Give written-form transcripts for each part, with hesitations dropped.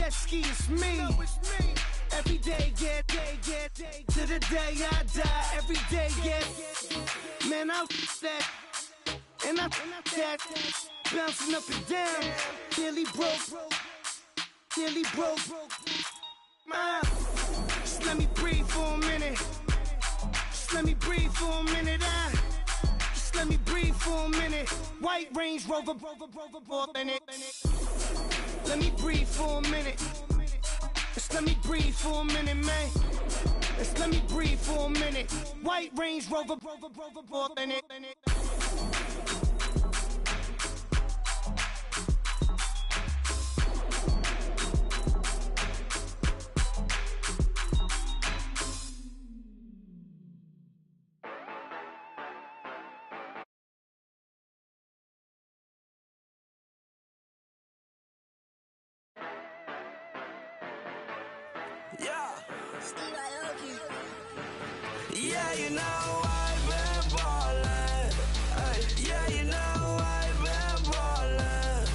jet ski, it's me. Every day get to the day I die. Every day get, man, I that, and I that, bouncing up and down, nearly broke. Just let me breathe for a minute. Just let me breathe for a minute. Just let me breathe for a minute. White Range Rover, in it. Let me breathe for a minute. Just let me breathe for a minute, man. Just let me breathe for a minute. White Range Rover, in it. Yeah, you know I've been ballin'. Yeah, you know I've been ballin'.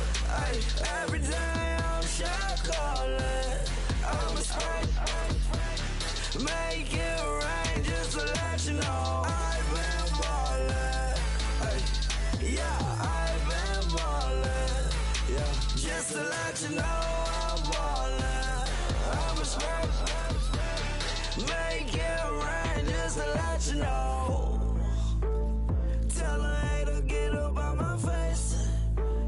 Every day I'm shot callin'. I'm a spray, make it rain just to let you know I've been ballin'. Yeah, I've been ballin'. Yeah, just to let you know I'm ballin'. I'm a spray, make it rain just to let you know. Tell a hater get up on my face.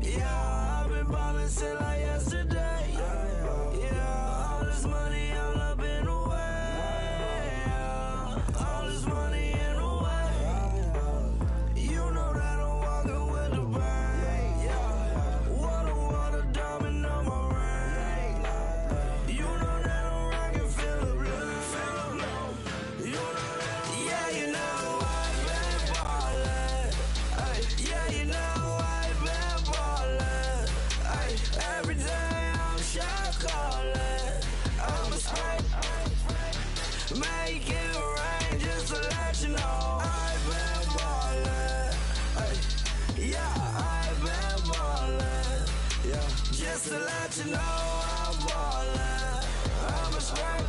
Yeah, I've been ballin' since like yesterday. Yeah, all this money all up in the way. All this money in the way. You know that I'm walking with the bank. Water, diamond on my ring. You know that I'm rockin' feel the blue. You know that, yeah, you know I've been ballin'. Yeah, you know I've been ballin'. Every day I'm shot callin'. I'm a spray, make it rain just to let you know I've been ballin'. Yeah, I've been ballin'. Yeah, just to let you know I'm ballin'. I'm a spray,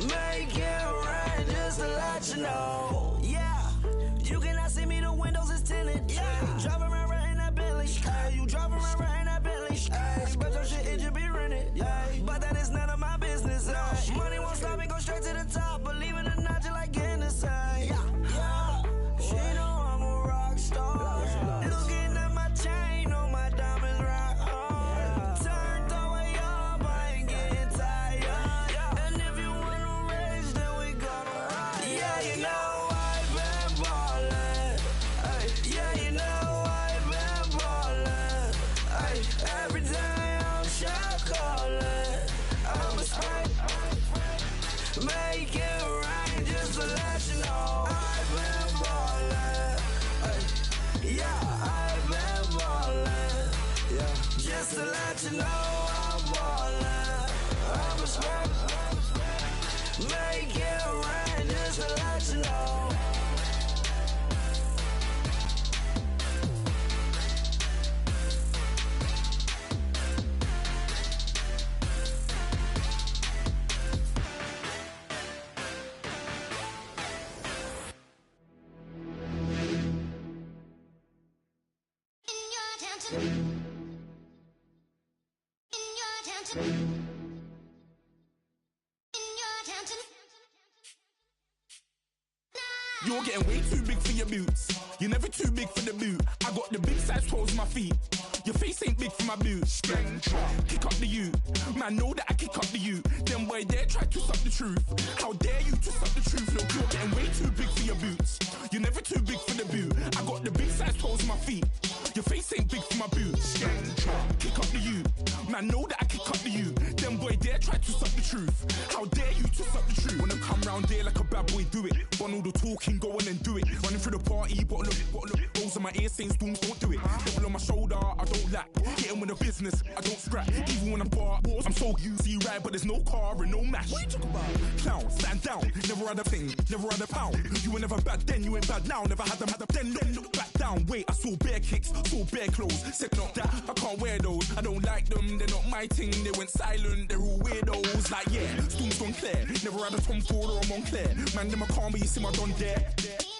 make it rain just to let you know. Yeah, you cannot see me, the windows is tinted. Yeah, drive around right in that Bentley. You drive around right in that Bentley. But your shit, it just be rented. But that is none of my business. Money won't stop me, go straight to the top. Believe it or not, you like getting the same. Yeah, she know I'm a rock star. Looking at my chain, on my diamonds rock hard. Turned all the way up, I ain't getting tired. And if you wanna race, then we gonna ride. Yeah, you know I've been ballin'. Yeah, you know I've been ballin'. Every day I'm shot callin'. I'm a spray, make it rain just to let you know I've been ballin'. Yeah, I've been ballin'. Yeah, just to let you know I'm ballin'. I'm a spray, make it rain just to let you know. You're getting way too big for your boots. You're never too big for the boot. I got the big size toes on my feet. Your face ain't big for my boots. Kick up the you. Man, know that I kick up the you. Them boy dare try to suck the truth. How dare you to suck the truth? Look, you're getting way too big for your boots. You're never too big for the boot. I got the big size toes on my feet. Your face ain't big for my boots. Kick up the you. Man, know that I kick up the you. Them boy dare try to suck the truth. How dare you to suck the truth? Wanna come round there like a bad boy, do it. Want all the talking, go on and do it. Running through the party, bottle up. Rolls in my ear saying storms, don't do it. Double on my shoulder, I don't lack. Hitting with the business, I don't scrap. Even when I'm bar, I'm so easy ride, but there's no car and no mash. What you talking about? Clown, stand down. Never had a thing, never had a pound. You were never bad then, you ain't bad now. Never had them, then look back down. Wait, I saw bare kicks. saw bare clothes. Said not that, I can't wear those. I don't like them, they're not my thing. They went silent, they're all weirdos. Like yeah, storm's gone clear. Never had a Tom Ford or a Montclair. Man, them a calm, but you see my don there.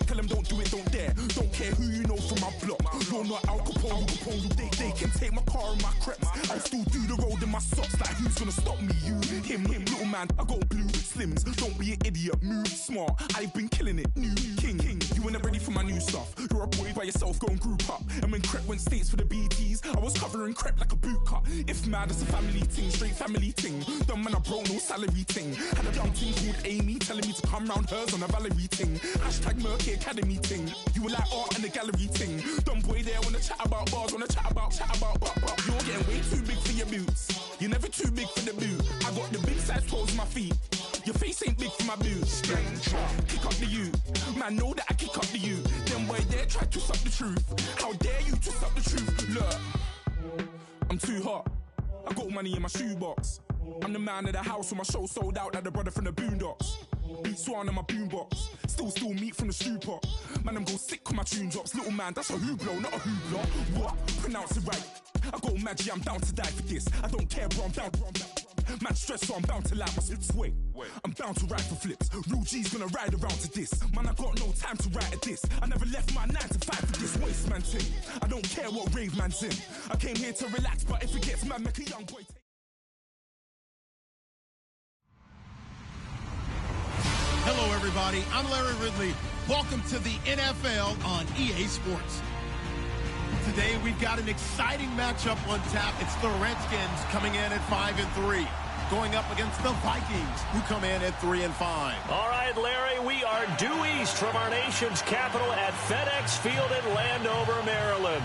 Tell them don't do it, don't dare. Don't care who you know from my block. You're not Al Capone, they can take my car and my creps. I'll still do the road in my socks. Like who's gonna stop me? You, him, little man. I got blue slims. Don't be an idiot, move smart. I've been killing it, new king. You were never ready for my new stuff. You're a boy by yourself, go and group up. And when Crep went states for the BTs, I was covering Crep like a boot cut. If mad, it's a family ting, straight family ting. Dumb man, I broke no salary ting. Had a young ting called Amy telling me to come round hers on a Valerie ting. Hashtag Murky Academy ting. You were like art and the gallery ting. Dumb boy there wanna chat about bars, wanna chat about. You're getting way too big for your boots. You're never too big for the boot. I got the big size toes on my feet. Your face ain't big for my boots. Kick up the you. Man, know that I kick up the you. Them boy there try to suck the truth. How dare you to suck the truth? Look, I'm too hot. I got money in my shoebox. I'm the man of the house when my show sold out like the brother from the Boondocks. Beat Swan in my boombox. Still meat from the stew pot. Man, I'm go sick when my tune drops. Little man, that's a hooplo, not a hoopla. What? Pronounce it right. I go Maggie, I'm down to die for this. I don't care, bro, I'm down. Man, stress, so I'm bound to like my slips. Wait, I'm bound to ride for flips. Real G's gonna ride around to this. Man, I got no time to write at this. I never left my 9 to 5 for this waste man thing. I don't care what rave man's in. I came here to relax, but if it gets mad, make a young boy take. Hello, everybody. I'm Larry Ridley. Welcome to the NFL on EA Sports. Today, we've got an exciting matchup on tap. It's the Redskins coming in at 5-3, going up against the Vikings, who come in at 3-5. All right, Larry, we are due east from our nation's capital at FedEx Field in Landover, Maryland.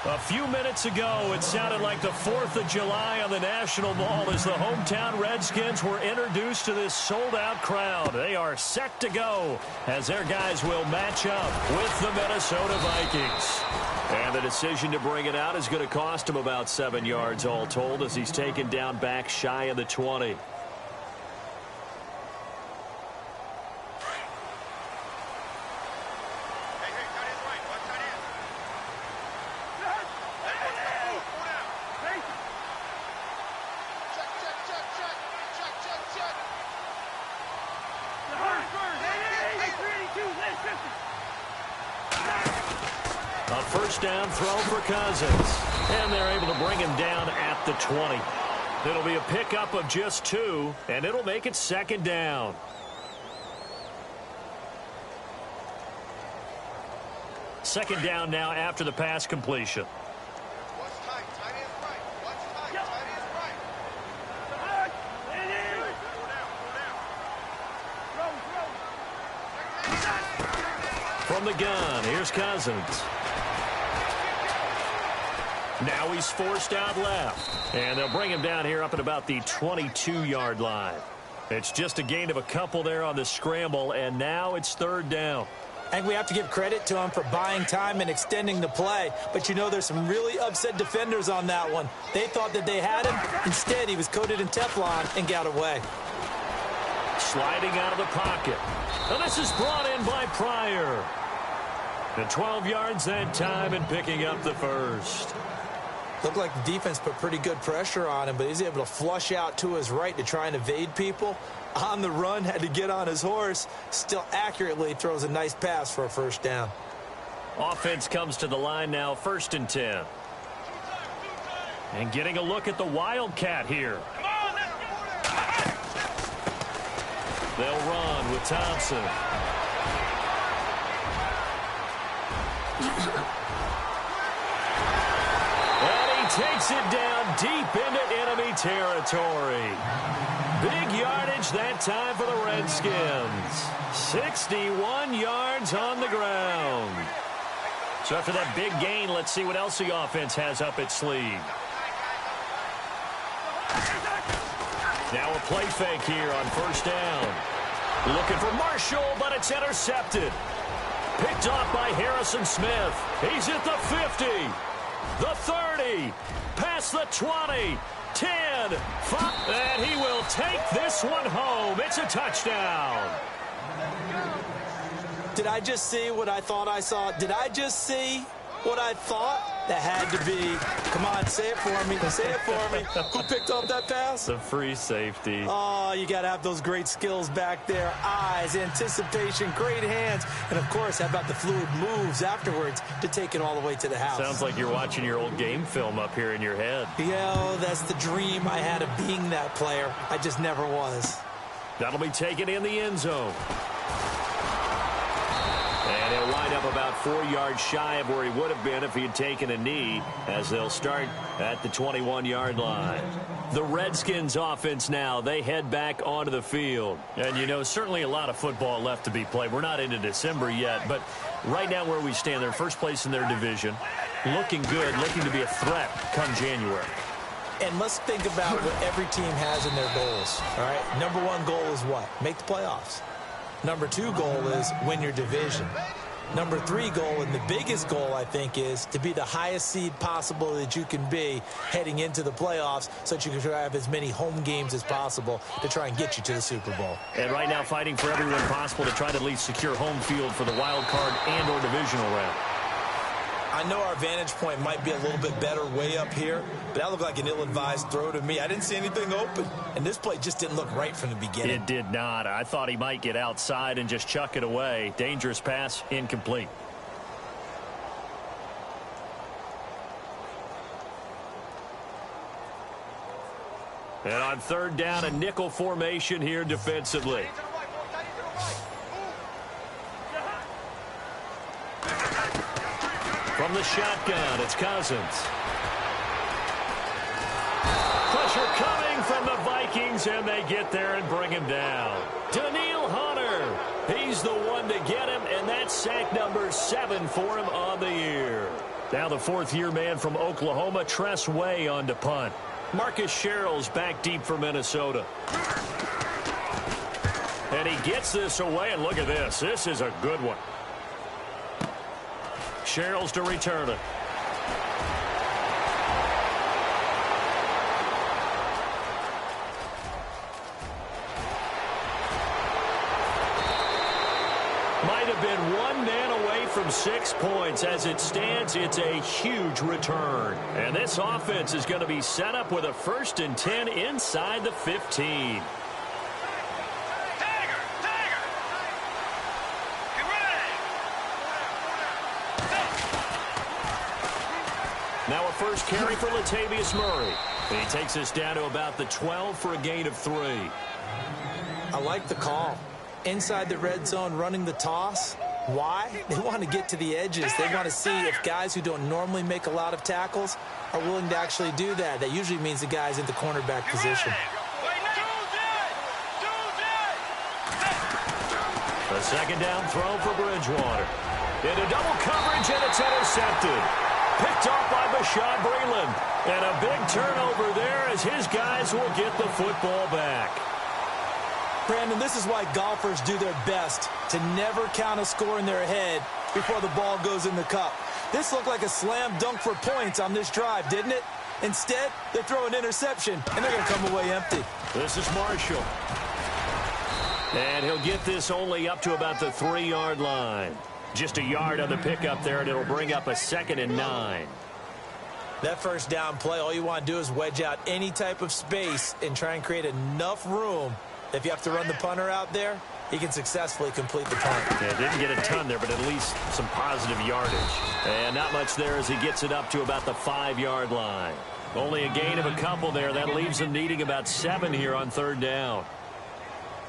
A few minutes ago, it sounded like the 4th of July on the National Mall as the hometown Redskins were introduced to this sold-out crowd. They are set to go as their guys will match up with the Minnesota Vikings. And the decision to bring it out is going to cost him about 7 yards all told as he's taken down back shy of the 20. A first down throw for Cousins. And they're able to bring him down at the 20. It'll be a pickup of just 2, and it'll make it 2nd down. Second down now after the pass completion. From the gun, here's Cousins. Now he's forced out left. And they'll bring him down here up at about the 22-yard line. It's just a gain of a couple there on the scramble, and now it's 3rd down. I think we have to give credit to him for buying time and extending the play. But, you know, there's some really upset defenders on that one. They thought that they had him. Instead, he was coated in Teflon and got away. Sliding out of the pocket. And this is brought in by Pryor. And 12 yards that time and picking up the first. Looked like the defense put pretty good pressure on him, but he's able to flush out to his right to try and evade people. On the run, had to get on his horse. Still accurately throws a nice pass for a first down. Offense comes to the line now, 1st and 10. And getting a look at the Wildcat here. They'll run with Thompson. Takes it down deep into enemy territory. Big yardage that time for the Redskins. 61 yards on the ground. So after that big gain, let's see what else the offense has up its sleeve. Now a play fake here on 1st down. Looking for Marshall, but it's intercepted. Picked off by Harrison Smith. He's at the 50. The 30, past the 20, 10, 5, and he will take this one home. It's a touchdown. Did I just see what I thought I saw? Did I just see what I thought? That had to be. Come on, say it for me. Say it for me. Who picked off that pass? The free safety. Oh, you got to have those great skills back there. Eyes, anticipation, great hands. And, of course, how about the fluid moves afterwards to take it all the way to the house? Sounds like you're watching your old game film up here in your head. Yeah, that's the dream I had of being that player. I just never was. That'll be taken in the end zone. And he'll wind up about 4 yards shy of where he would have been if he had taken a knee, as they'll start at the 21-yard line. The Redskins offense now, they head back onto the field. And, you know, certainly a lot of football left to be played. We're not into December yet, but right now where we stand, they're first place in their division, looking good, looking to be a threat come January. And let's think about what every team has in their goals, all right? Number 1 goal is what? Make the playoffs. Number 2 goal is win your division. Number 3 goal, and the biggest goal, I think, is to be the highest seed possible that you can be heading into the playoffs so that you can try to have as many home games as possible to try and get you to the Super Bowl. And right now fighting for everyone possible to try to at least secure home field for the wild card and or divisional round. I know our vantage point might be a little bit better way up here, but that looked like an ill-advised throw to me. I didn't see anything open, and this play just didn't look right from the beginning. It did not. I thought he might get outside and just chuck it away. Dangerous pass, incomplete. And on 3rd down, a nickel formation here defensively. From the shotgun, it's Cousins. Pressure coming from the Vikings, and they get there and bring him down. Daniil Hunter, he's the one to get him, and that's sack number 7 for him on the year. Now the 4th-year man from Oklahoma, Tress Way, on to punt. Marcus Sherrill's back deep for Minnesota. And he gets this away, and look at this. This is a good one. Sherrill's to return it. Might have been 1 man away from 6 points. As it stands, it's a huge return. And this offense is going to be set up with a 1st and 10 inside the 15. Now a first carry for Latavius Murray. And he takes us down to about the 12 for a gain of 3. I like the call. Inside the red zone, running the toss. Why? They want to get to the edges. They want to see if guys who don't normally make a lot of tackles are willing to actually do that. That usually means the guy's in the cornerback position. A 2nd down throw for Bridgewater. Into double coverage, and it's intercepted. Picked off by Bashaud Breeland. And a big turnover there as his guys will get the football back. Brandon, this is why golfers do their best to never count a score in their head before the ball goes in the cup. This looked like a slam dunk for points on this drive, didn't it? Instead, they throw an interception, and they're going to come away empty. This is Marshall. And he'll get this only up to about the 3-yard line. Just a yard on the pickup there, and it'll bring up a 2nd and 9. That first down play, all you want to do is wedge out any type of space and try and create enough room. If you have to run the punter out there, he can successfully complete the punt. Yeah, didn't get a ton there, but at least some positive yardage. And not much there as he gets it up to about the 5-yard line. Only a gain of a couple there. That leaves him needing about 7 here on 3rd down.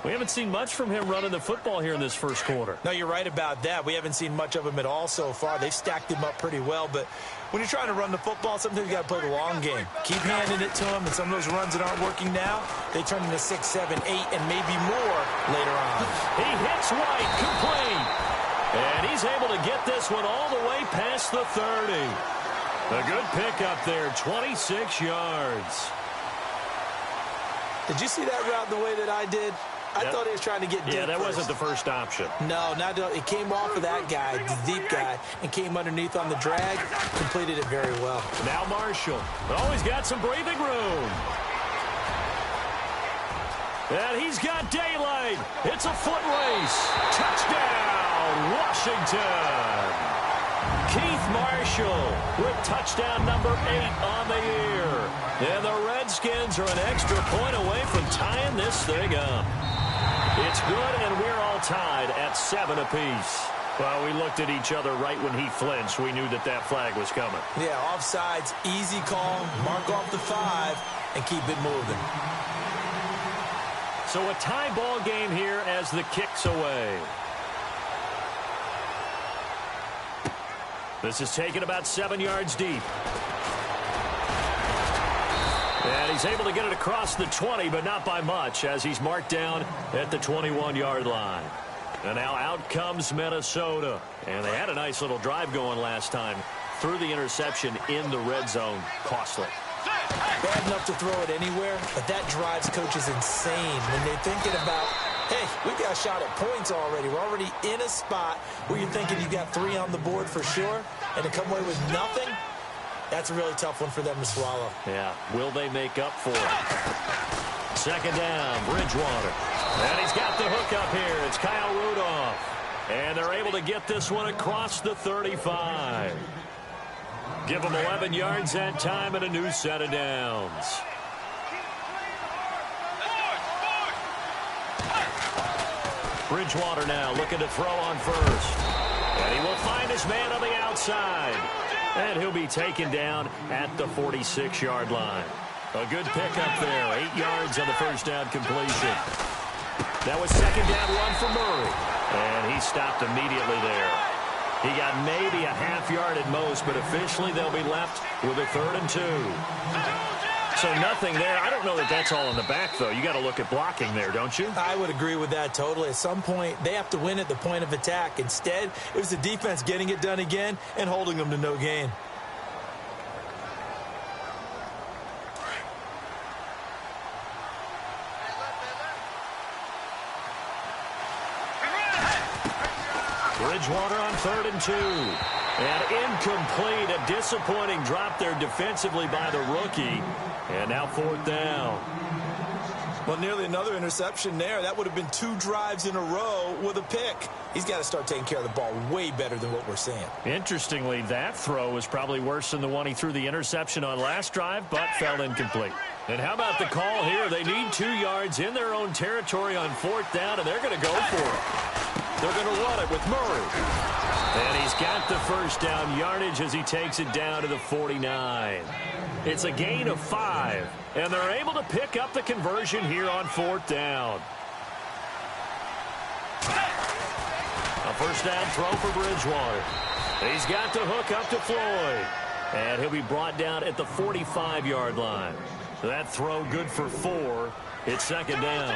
We haven't seen much from him running the football here in this first quarter. No, you're right about that. We haven't seen much of him at all so far. They've stacked him up pretty well, but when you're trying to run the football, sometimes you got to play the long game. Keep handing it to him, and some of those runs that aren't working now, they turn into 6, 7, 8, and maybe more later on. He hits White, complete. And he's able to get this one all the way past the 30. A good pickup there, 26 yards. Did you see that route the way that I did? I thought he was trying to get deep. Yeah, that first. wasn't the first option. No, it came off of that guy, the deep guy, and came underneath on the drag, completed it very well. Now Marshall. Oh, he's got some breathing room. And he's got daylight. It's a foot race. Touchdown, Washington. Keith Marshall with touchdown number 8 on the year. And the Redskins are an extra point away from tying this thing up. It's good, and we're all tied at 7 apiece. Well, we looked at each other right when he flinched. We knew that that flag was coming. Yeah, offsides, easy call, mark off the 5, and keep it moving. So a tie ball game here as the kick's away. This is taken about 7 yards deep. And he's able to get it across the 20, but not by much, as he's marked down at the 21-yard line. And now out comes Minnesota. And they had a nice little drive going last time. Threw the interception in the red zone. Costly. Bad enough to throw it anywhere, but that drives coaches insane when they're thinking about, hey, we got a shot at points already. We're already in a spot where you're thinking you got 3 on the board for sure, and to come away with nothing, that's a really tough one for them to swallow. Yeah, will they make up for it? Second down, Bridgewater. And he's got the hook up here. It's Kyle Rudolph. And they're able to get this one across the 35. Give them 11 yards that time and a new set of downs. Bridgewater now looking to throw on first. And he will find his man on the outside. And he'll be taken down at the 46-yard line. A good pickup there. 8 yards on the first down completion. That was second down run for Murray. And he stopped immediately there. He got maybe a half yard at most, but officially they'll be left with a 3rd and 2. So nothing there. I don't know that that's all in the back, though. You got to look at blocking there, don't you? I would agree with that totally. At some point, they have to win at the point of attack. Instead, it was the defense getting it done again and holding them to no gain. Bridgewater on 3rd and 2. And incomplete. A disappointing drop there defensively by the rookie. And now 4th down. Well, nearly another interception there. That would have been 2 drives in a row with a pick. He's got to start taking care of the ball way better than what we're seeing. Interestingly, that throw was probably worse than the one he threw the interception on last drive, but fell incomplete. And how about the call here? They need 2 yards in their own territory on 4th down, and they're going to go for it. They're going to run it with Murray. And he's got the first down yardage as he takes it down to the 49. It's a gain of 5, and they're able to pick up the conversion here on 4th down. A first down throw for Bridgewater. He's got the hook up to Floyd. And he'll be brought down at the 45-yard line. That throw good for 4. It's second down.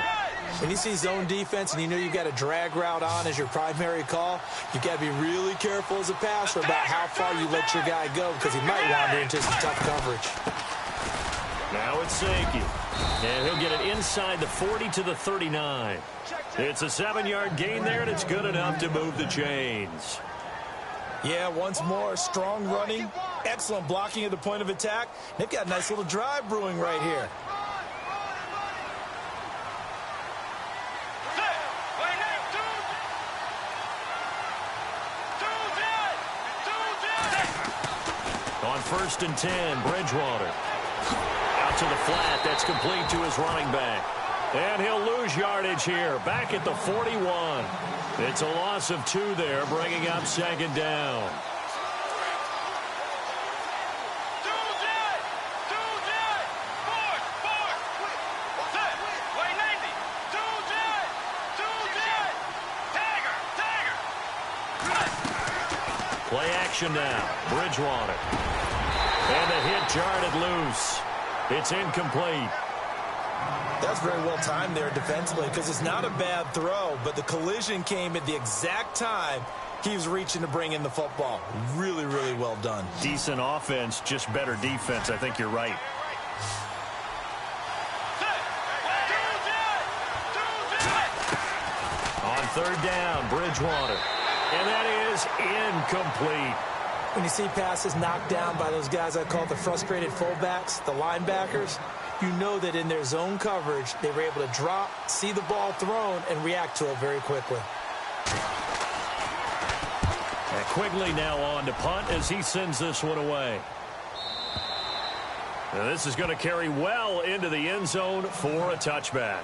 When you see zone defense and you know you've got a drag route on as your primary call, you've got to be really careful as a passer about how far you let your guy go because he might wander into some tough coverage. Now it's Sankey. And he'll get it inside the 40 to the 39. It's a 7-yard gain there, and it's good enough to move the chains. Yeah, once more, strong running, excellent blocking at the point of attack. They've got a nice little drive brewing right here. On 1st and 10, Bridgewater. Out to the flat. That's complete to his running back. And he'll lose yardage here. Back at the 41. It's a loss of 2 there, bringing up second down. Play action now. Bridgewater. And the hit jarred it loose. It's incomplete. That's very well timed there defensively because it's not a bad throw, but the collision came at the exact time he was reaching to bring in the football. Really, really well done. Decent offense, just better defense. I think you're right. On 3rd down, Bridgewater. And that is incomplete. When you see passes knocked down by those guys I call the frustrated fullbacks, the linebackers, you know that in their zone coverage, they were able to drop, see the ball thrown, and react to it very quickly. And Quigley now on to punt as he sends this one away. And this is going to carry well into the end zone for a touchback.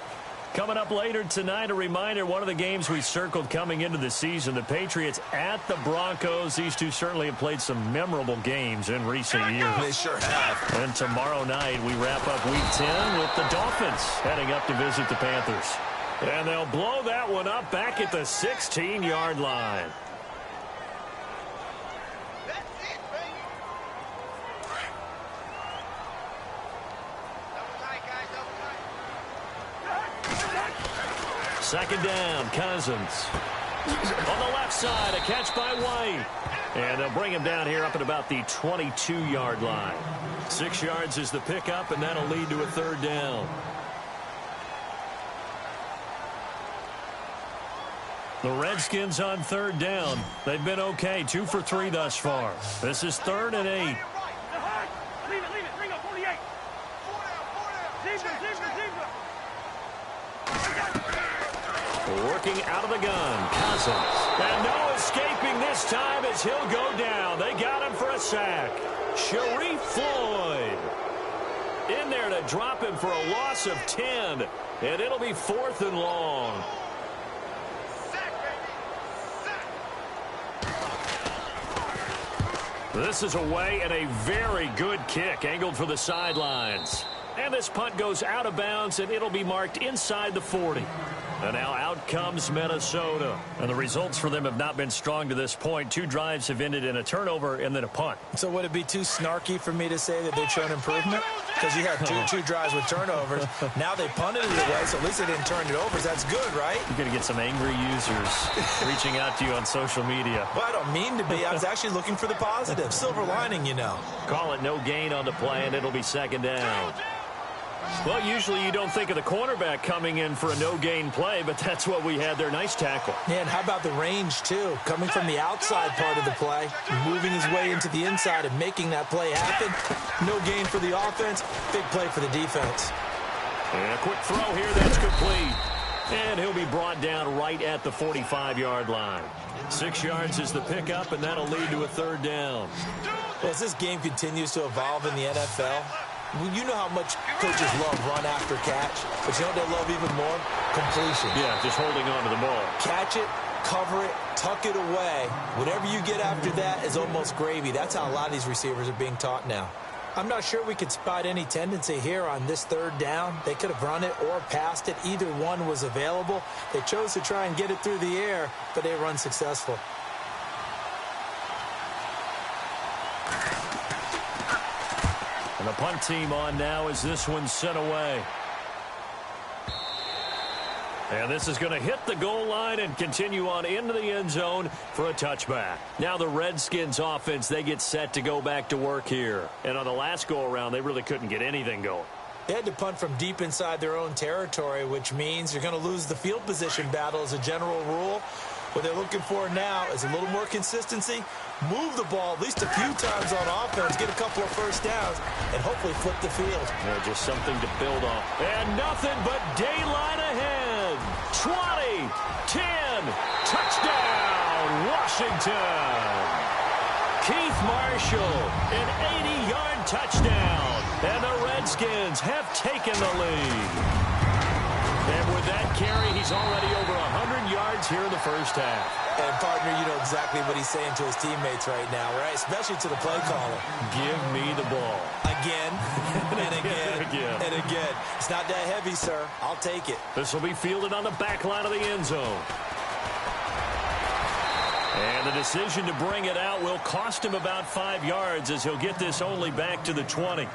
Coming up later tonight, a reminder, one of the games we circled coming into the season, the Patriots at the Broncos. These two certainly have played some memorable games in recent years. They sure have. And tomorrow night, we wrap up Week 10 with the Dolphins heading up to visit the Panthers. And they'll blow that one up back at the 16-yard line. Second down, Cousins. On the left side, a catch by White. And they'll bring him down here up at about the 22-yard line. 6 yards is the pickup, and that'll lead to a third down. The Redskins on third down. They've been okay, 2 for 3 thus far. This is 3rd and 8. Working out of the gun, Cousins. And no escaping this time as he'll go down. They got him for a sack. Sharif Floyd in there to drop him for a loss of 10. And it'll be 4th and long. This is away and a very good kick angled for the sidelines. And this punt goes out of bounds, and it'll be marked inside the 40. And now out comes Minnesota. And the results for them have not been strong to this point. 2 drives have ended in a turnover and then a punt. So would it be too snarky for me to say that they've shown improvement? Because you had two drives with turnovers. Now they punted it away, so at least they didn't turn it over. That's good, right? You're going to get some angry users reaching out to you on social media. Well, I don't mean to be. I was actually looking for the positive. Silver lining, you know. Call it no gain on the play, and it'll be second down. Well, usually you don't think of the cornerback coming in for a no-gain play, but that's what we had there. Nice tackle. Yeah, and how about the range, too? Coming from the outside part of the play, moving his way into the inside and making that play happen. No gain for the offense, big play for the defense. And a quick throw here, that's complete. And he'll be brought down right at the 45-yard line. 6 yards is the pickup, and that'll lead to a third down. Well, as this game continues to evolve in the NFL, you know how much coaches love run after catch, but you know what they love even more? Completion. Yeah, just holding on to the ball. Catch it, cover it, tuck it away. Whatever you get after that is almost gravy. That's how a lot of these receivers are being taught now. I'm not sure we could spot any tendency here on this third down. They could have run it or passed it. Either one was available. They chose to try and get it through the air, but they were unsuccessful. And the punt team on now as this one's sent away. And this is going to hit the goal line and continue on into the end zone for a touchback. Now the Redskins offense, they get set to go back to work here. And on the last go-around, they really couldn't get anything going. They had to punt from deep inside their own territory, which means you're going to lose the field position battle as a general rule. What they're looking for now is a little more consistency, move the ball at least a few times on offense, get a couple of first downs, and hopefully flip the field. Yeah, just something to build on. And nothing but daylight ahead. 20, 10, touchdown, Washington. Keith Marshall, an 80-yard touchdown, and the Redskins have taken the lead. And with that carry, he's already over 100 yards here in the first half. And, partner, you know exactly what he's saying to his teammates right now, right? Especially to the play caller. Give me the ball. Again, and again, and again. It's not that heavy, sir. I'll take it. This will be fielded on the back line of the end zone. And the decision to bring it out will cost him about 5 yards as he'll get this only back to the 20.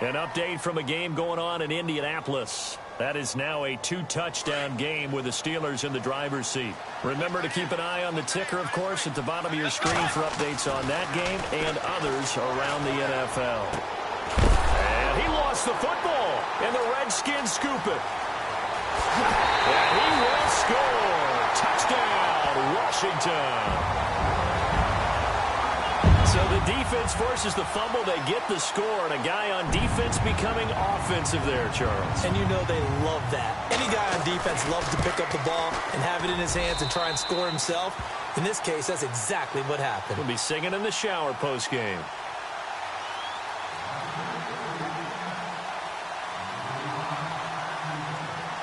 An update from a game going on in Indianapolis. That is now a 2-touchdown game with the Steelers in the driver's seat. Remember to keep an eye on the ticker, of course, at the bottom of your screen for updates on that game and others around the NFL. And he lost the football, and the Redskins scoop it. And he will score. Touchdown, Washington. So the defense forces the fumble. They get the score, and a guy on defense becoming offensive there, Charles. And you know they love that. Any guy on defense loves to pick up the ball and have it in his hands and try and score himself. In this case, that's exactly what happened. We'll be singing in the shower post-game.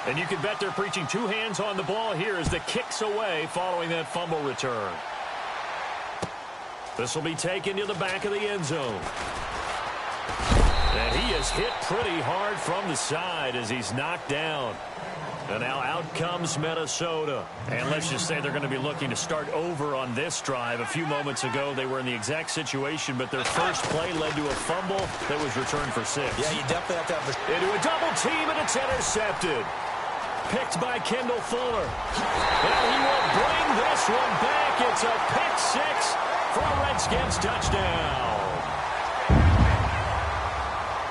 And you can bet they're preaching two hands on the ball here as the kick's away following that fumble return. This will be taken to the back of the end zone. And he is hit pretty hard from the side as he's knocked down. And now out comes Minnesota. And let's just say they're going to be looking to start over on this drive. A few moments ago, they were in the exact situation, but their first play led to a fumble that was returned for 6. Yeah, you definitely have to have into a double team, and it's intercepted. Picked by Kendall Fuller. Well, he will bring this one back. It's a pick 6 for a Redskins touchdown.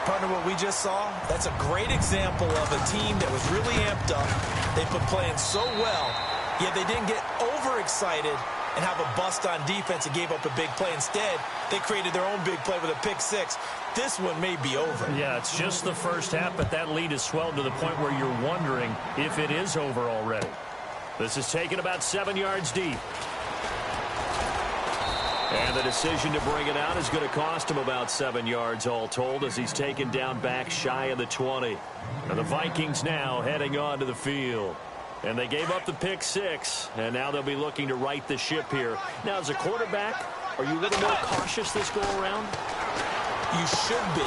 Partner, what we just saw, that's a great example of a team that was really amped up. They've been playing so well, yet they didn't get overexcited and have a bust on defense and gave up a big play. Instead, they created their own big play with a pick 6. This one may be over. Yeah, it's just the first half, but that lead has swelled to the point where you're wondering if it is over already. This is taken about 7 yards deep. And the decision to bring it out is going to cost him about 7 yards all told as he's taken down back shy of the 20. And the Vikings now heading on to the field. And they gave up the pick 6, and now they'll be looking to right the ship here. Now, as a quarterback, are you a little more cautious this go-around? You should be,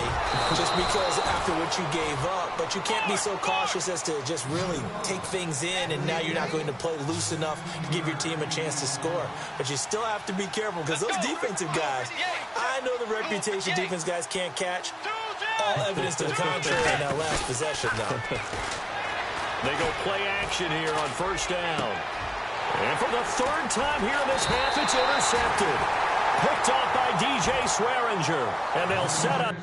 just because after what you gave up. But you can't be so cautious as to just really take things in, and now you're not going to play loose enough to give your team a chance to score. But you still have to be careful because those defensive guys, I know the reputation defense guys can't catch. All evidence to the contrary in that last possession, though. They go play action here on first down. And for the third time here in this half, it's intercepted. Picked off by DJ Swearinger. And they'll set up.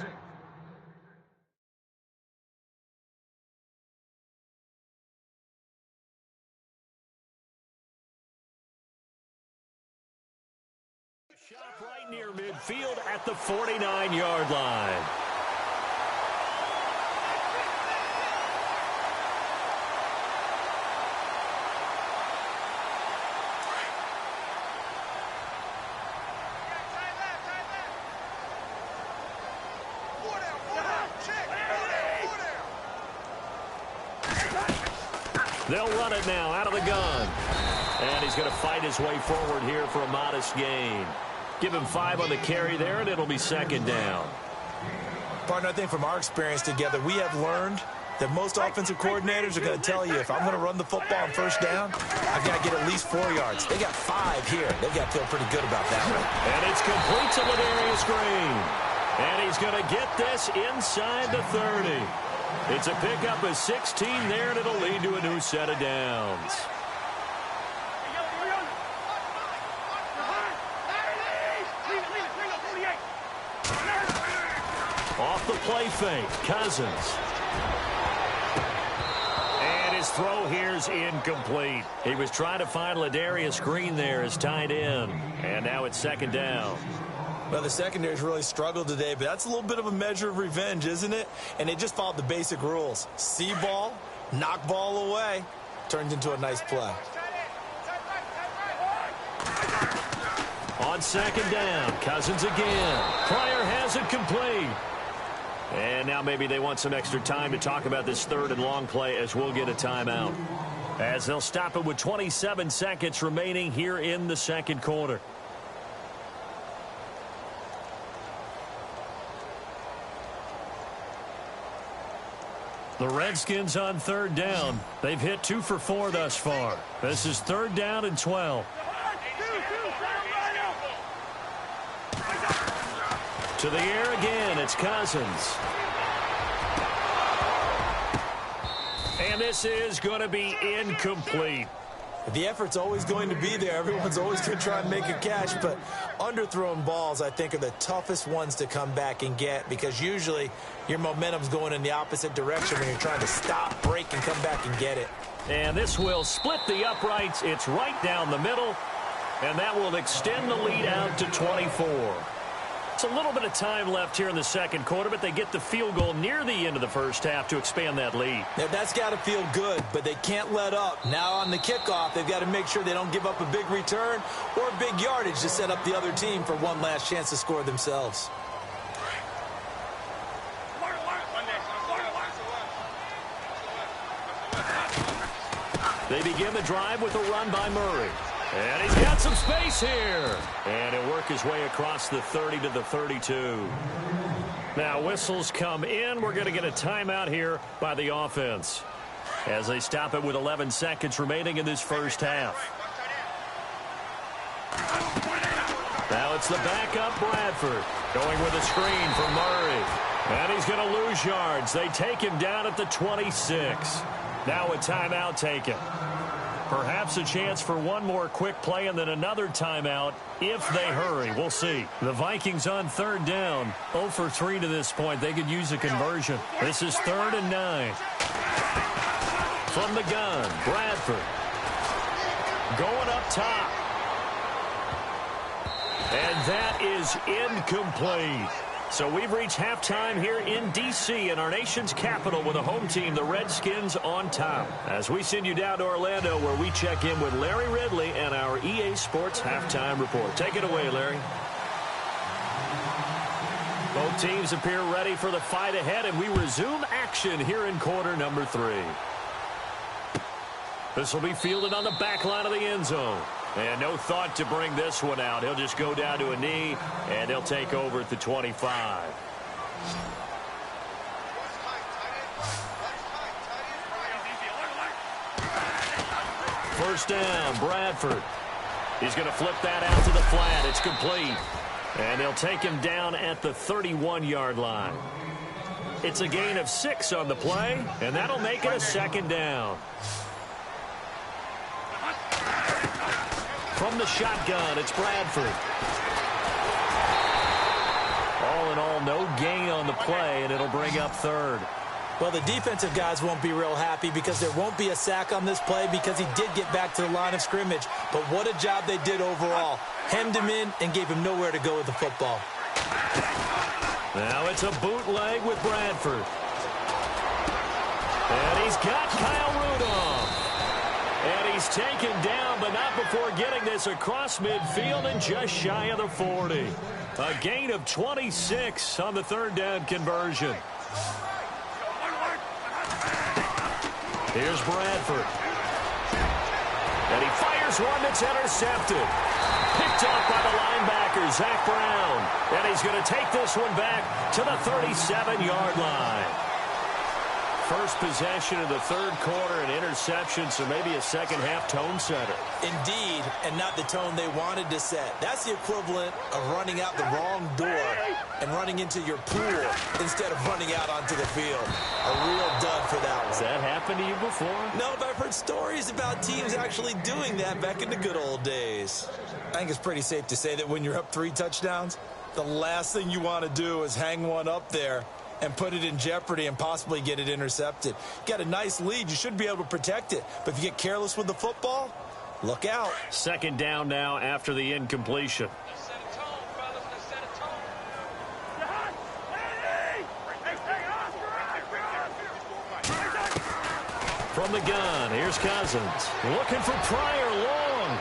Shot right near midfield at the 49-yard line. They'll run it now out of the gun. And he's going to fight his way forward here for a modest gain. Give him 5 on the carry there, and it'll be second down. Partner, I think from our experience together, we have learned that most offensive coordinators are going to tell you, if I'm going to run the football on first down, I've got to get at least 4 yards. They got 5 here. They've got to feel pretty good about that one. And it's complete to Ladarius Green. And he's going to get this inside the 30. It's a pickup of 16 there, and it'll lead to a new set of downs. Off the play fake, Cousins. And his throw here's incomplete. He was trying to find Ladarius Green there as tight end. And now it's second down. Well, the secondary's really struggled today, but that's a little bit of a measure of revenge, isn't it? And they just followed the basic rules. See ball, knock ball away. Turns into a nice play. On second down, Cousins again. Pryor has it complete. And now maybe they want some extra time to talk about this third and long play as we'll get a timeout. As they'll stop it with 27 seconds remaining here in the second quarter. The Redskins on third down. They've hit 2 for 4 thus far. This is third down and 12. To the air again, it's Cousins. And this is going to be incomplete. The effort's always going to be there. Everyone's always going to try and make a catch, but underthrown balls, I think, are the toughest ones to come back and get because usually your momentum's going in the opposite direction when you're trying to stop, break, and come back and get it. And this will split the uprights. It's right down the middle, and that will extend the lead out to 24. It's a little bit of time left here in the second quarter, but they get the field goal near the end of the first half to expand that lead. Yeah, that's got to feel good, but they can't let up. Now on the kickoff, they've got to make sure they don't give up a big return or big yardage to set up the other team for one last chance to score themselves. They begin the drive with a run by Murray. And he's got some space here. And he'll work his way across the 30 to the 32. Now whistles come in. We're going to get a timeout here by the offense as they stop it with 11 seconds remaining in this first half. Now it's the backup Bradford going with a screen for Murray. And he's going to lose yards. They take him down at the 26. Now a timeout taken. Perhaps a chance for one more quick play and then another timeout if they hurry. We'll see. The Vikings on third down. 0 for 3 to this point. They could use a conversion. This is 3rd and 9. From the gun, Bradford. Going up top. And that is incomplete. So we've reached halftime here in D.C. in our nation's capital with a home team, the Redskins, on top. As we send you down to Orlando where we check in with Larry Ridley and our EA Sports Halftime Report. Take it away, Larry. Both teams appear ready for the fight ahead, and we resume action here in quarter number 3. This will be fielded on the back line of the end zone. And no thought to bring this one out. He'll just go down to a knee, and he'll take over at the 25. First down, Bradford. He's going to flip that out to the flat. It's complete. And they'll take him down at the 31-yard line. It's a gain of 6 on the play, and that'll make it a second down. From the shotgun, it's Bradford. All in all, no gain on the play, and it'll bring up 3rd. Well, the defensive guys won't be real happy because there won't be a sack on this play because he did get back to the line of scrimmage. But what a job they did overall. Hemmed him in and gave him nowhere to go with the football. Now it's a bootleg with Bradford. And he's got Kyle Rudolph. And he's taken down, but not before getting this across midfield and just shy of the 40. A gain of 26 on the 3rd down conversion. Here's Bradford. And he fires one that's intercepted. Picked off by the linebacker, Zach Brown. And he's going to take this one back to the 37-yard line. First possession of the 3rd quarter, an interception, so maybe a second-half tone setter. Indeed, and not the tone they wanted to set. That's the equivalent of running out the wrong door and running into your pool instead of running out onto the field. A real dud for that one. Has that happened to you before? No, but I've heard stories about teams actually doing that back in the good old days. I think it's pretty safe to say that when you're up 3 touchdowns, the last thing you want to do is hang one up there and put it in jeopardy and possibly get it intercepted. Got a nice lead. You should be able to protect it. But if you get careless with the football, look out. Second down now after the incompletion. From the gun, here's Cousins. Looking for Pryor long.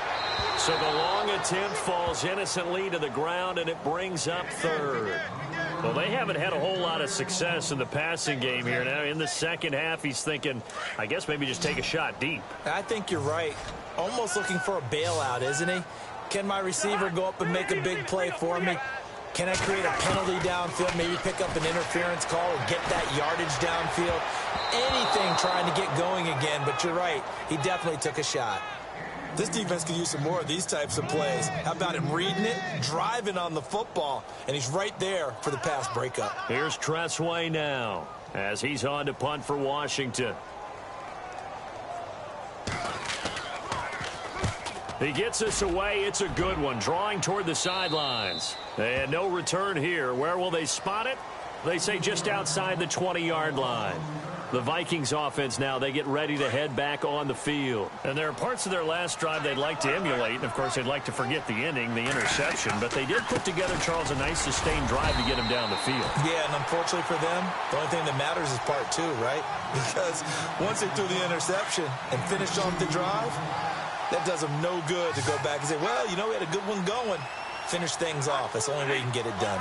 So the long attempt falls innocently to the ground, and it brings up 3rd. Well, they haven't had a whole lot of success in the passing game here. Now, in the second half, he's thinking, I guess maybe just take a shot deep. I think you're right. Almost looking for a bailout, isn't he? Can my receiver go up and make a big play for me? Can I create a penalty downfield, maybe pick up an interference call or get that yardage downfield? Anything trying to get going again, but you're right. He definitely took a shot. This defense could use some more of these types of plays. How about him reading it, driving on the football, and he's right there for the pass breakup. Here's Tressway now as he's on to punt for Washington. He gets this away. It's a good one, drawing toward the sidelines. And no return here. Where will they spot it? They say just outside the 20-yard line. The Vikings offense now, they get ready to head back on the field. And there are parts of their last drive they'd like to emulate. And, of course, they'd like to forget the inning, the interception. But they did put together, Charles, a nice sustained drive to get him down the field. Yeah, and unfortunately for them, the only thing that matters is part two, right? Because once they threw the interception and finished off the drive, that does them no good to go back and say, well, you know, we had a good one going. Finish things off. That's the only way you can get it done.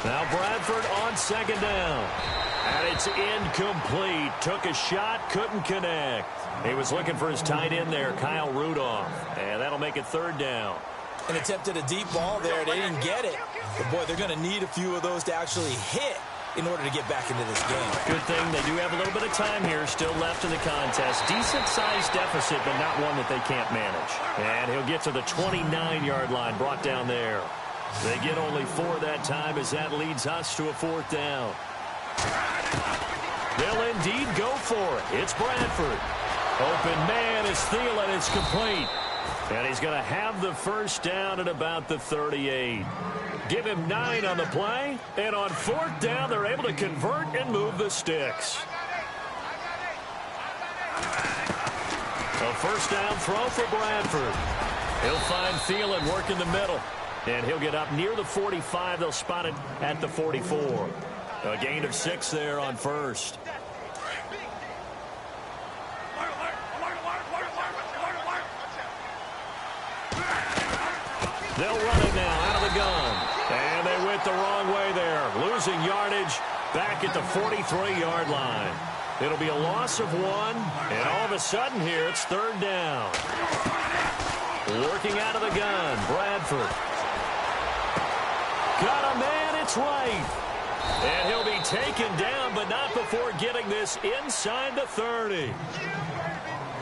Now Bradford on second down. And it's incomplete. Took a shot, couldn't connect. He was looking for his tight end there, Kyle Rudolph. And that'll make it third down. And attempted a deep ball there. They didn't get it. But, boy, they're going to need a few of those to actually hit in order to get back into this game. Good thing they do have a little bit of time here still left in the contest. Decent-sized deficit, but not one that they can't manage. And he'll get to the 29-yard line, brought down there. They get only 4 that time as that leads us to a fourth down. They'll indeed go for it. It's Bradford. Open man is Thielen. It's complete. And he's going to have the first down at about the 38. Give him 9 on the play. And on fourth down, they're able to convert and move the sticks. A first down throw for Bradford. He'll find Thielen working the middle. And he'll get up near the 45. They'll spot it at the 44. A gain of 6 there on first. They'll run it now out of the gun. And they went the wrong way there. Losing yardage back at the 43-yard line. It'll be a loss of 1. And all of a sudden here, it's third down. Working out of the gun, Bradford. Got a man, it's right. And he'll be taken down, but not before getting this inside the 30.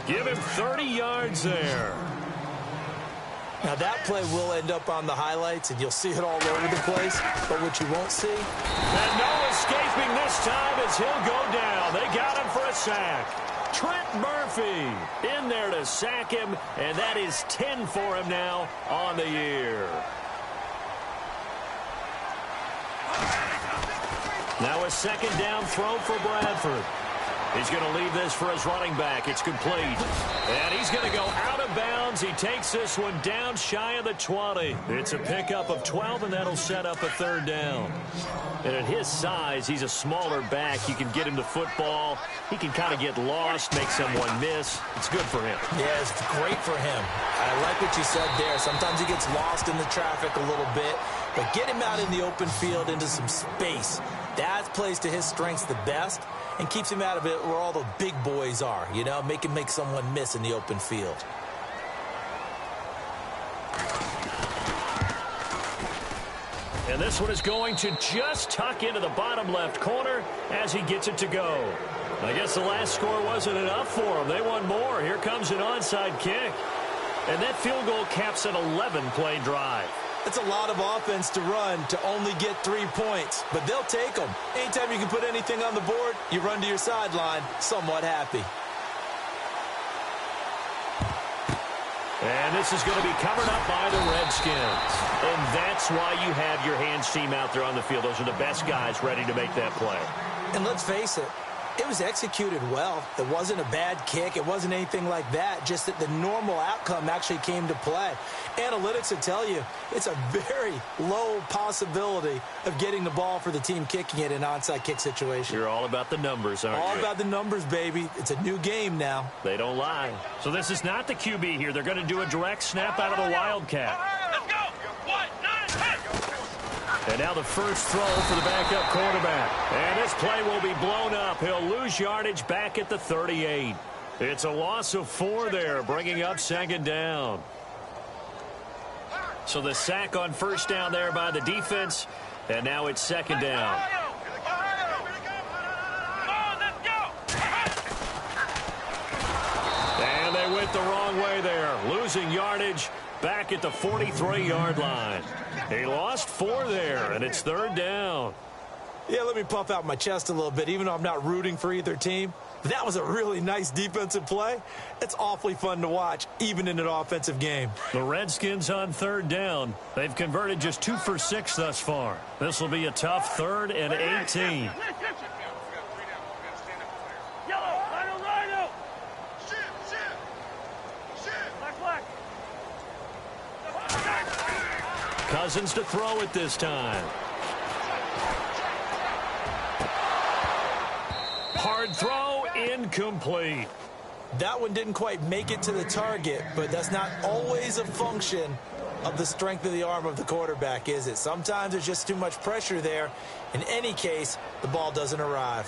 Give him 30 yards there. Now, that play will end up on the highlights, and you'll see it all over the place. But what you won't see... And no escaping this time as he'll go down. They got him for a sack. Trent Murphy in there to sack him, and that is 10 for him now on the year. Now a second down throw for Bradford. He's going to leave this for his running back. It's complete. And he's going to go out of bounds. He takes this one down shy of the 20. It's a pickup of 12, and that'll set up a third down. And at his size, he's a smaller back. You can get him to football. He can kind of get lost, make someone miss. It's good for him. Yeah, it's great for him. I like what you said there. Sometimes he gets lost in the traffic a little bit. But get him out in the open field into some space. That plays to his strengths the best and keeps him out of it where all the big boys are, you know, make someone miss in the open field. And this one is going to just tuck into the bottom left corner as he gets it to go. I guess the last score wasn't enough for them. They want more. Here comes an onside kick. And that field goal caps an 11-play drive. It's a lot of offense to run to only get 3 points, but they'll take them. Anytime you can put anything on the board, you run to your sideline somewhat happy. And this is going to be covered up by the Redskins. And that's why you have your hands team out there on the field. Those are the best guys ready to make that play. And let's face it, it was executed well. It wasn't a bad kick. It wasn't anything like that. Just that the normal outcome actually came to play. Analytics will tell you it's a very low possibility of getting the ball for the team kicking it in an onside kick situation. You're all about the numbers, aren't you? All about the numbers, baby. It's a new game now. They don't lie. So this is not the QB here. They're going to do a direct snap out of the Wildcat. Let's go. 1, 9, 10. And now the first throw for the backup quarterback. And this play will be blown up. He'll lose yardage back at the 38. It's a loss of 4 there, bringing up second down. So the sack on first down there by the defense. And now it's second down. And they went the wrong way there, losing yardage back at the 43-yard line. He lost 4 there, and it's third down. Yeah, let me puff out my chest a little bit, even though I'm not rooting for either team. That was a really nice defensive play. It's awfully fun to watch, even in an offensive game. The Redskins on third down. They've converted just 2 for 6 thus far. This will be a tough 3rd and 18. Cousins to throw it this time. Hard throw, incomplete. That one didn't quite make it to the target, but that's not always a function of the strength of the arm of the quarterback, is it? Sometimes there's just too much pressure there. In any case, the ball doesn't arrive.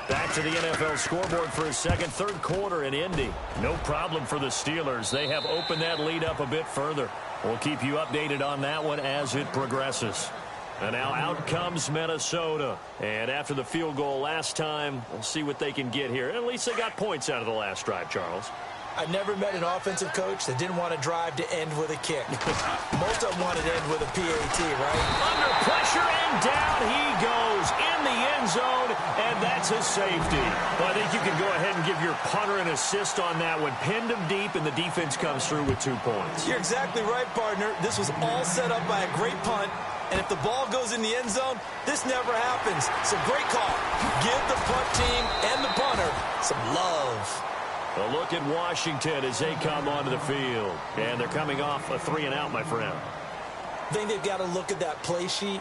Back to the NFL scoreboard for a second, third quarter in Indy. No problem for the Steelers. They have opened that lead up a bit further. We'll keep you updated on that one as it progresses. And now out comes Minnesota. And after the field goal last time, we'll see what they can get here. At least they got points out of the last drive, Charles. I never met an offensive coach that didn't want to drive to end with a kick. Most of them wanted to end with a PAT, right? Under pressure, and down he goes in the end zone, and that's a safety. Well, I think you can go ahead and give your punter an assist on that one. Pinned him deep, and the defense comes through with 2 points. You're exactly right, partner. This was all set up by a great punt. And if the ball goes in the end zone, this never happens. So great call. Give the punt team and the punter some love. A look at Washington as they come onto the field. And they're coming off a 3-and-out, my friend. I think they've got to look at that play sheet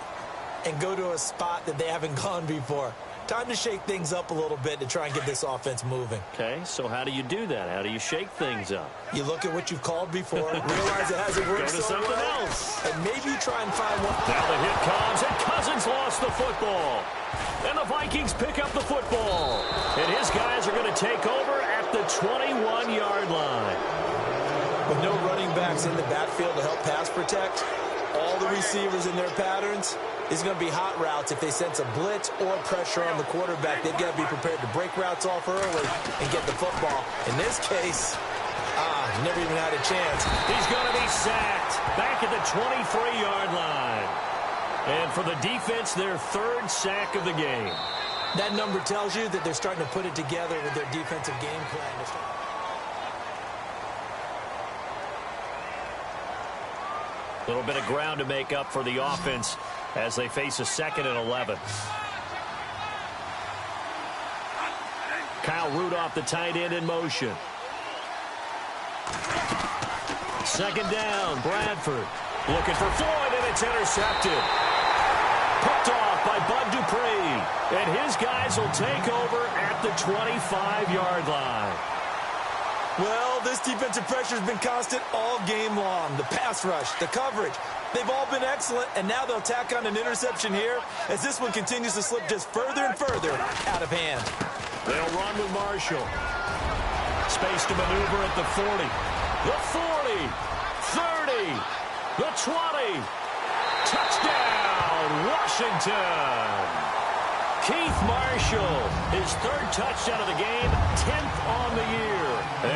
and go to a spot that they haven't gone before. Time to shake things up a little bit to try and get this offense moving. Okay, so how do you do that? How do you shake things up? You look at what you've called before, realize it hasn't worked Go to so something well, else. and maybe you try and find one. Now the hit comes, and Cousins lost the football. And the Vikings pick up the football. And his guys are going to take over at the 21-yard line. With no running backs in the backfield to help pass protect, all the receivers in their patterns, it's going to be hot routes if they sense a blitz or pressure on the quarterback. They've got to be prepared to break routes off early and get the football. In this case, never even had a chance. He's going to be sacked back at the 23-yard line. And for the defense, their third sack of the game. That number tells you that they're starting to put it together with their defensive game plan. A little bit of ground to make up for the offense as they face a 2nd and 11. Kyle Rudolph, the tight end, in motion. 2nd down, Bradford. Looking for Floyd, and it's intercepted. Picked off by Bud Dupree. And his guys will take over at the 25-yard line. Well, this defensive pressure has been constant all game long. The pass rush, the coverage, they've all been excellent, and now they'll tack on an interception here as this one continues to slip just further and further out of hand. They'll run with Marshall. Space to maneuver at the 40. The 40. 30. The 20. Touchdown, Washington. Keith Marshall, his 3rd touchdown of the game, 10th on the year.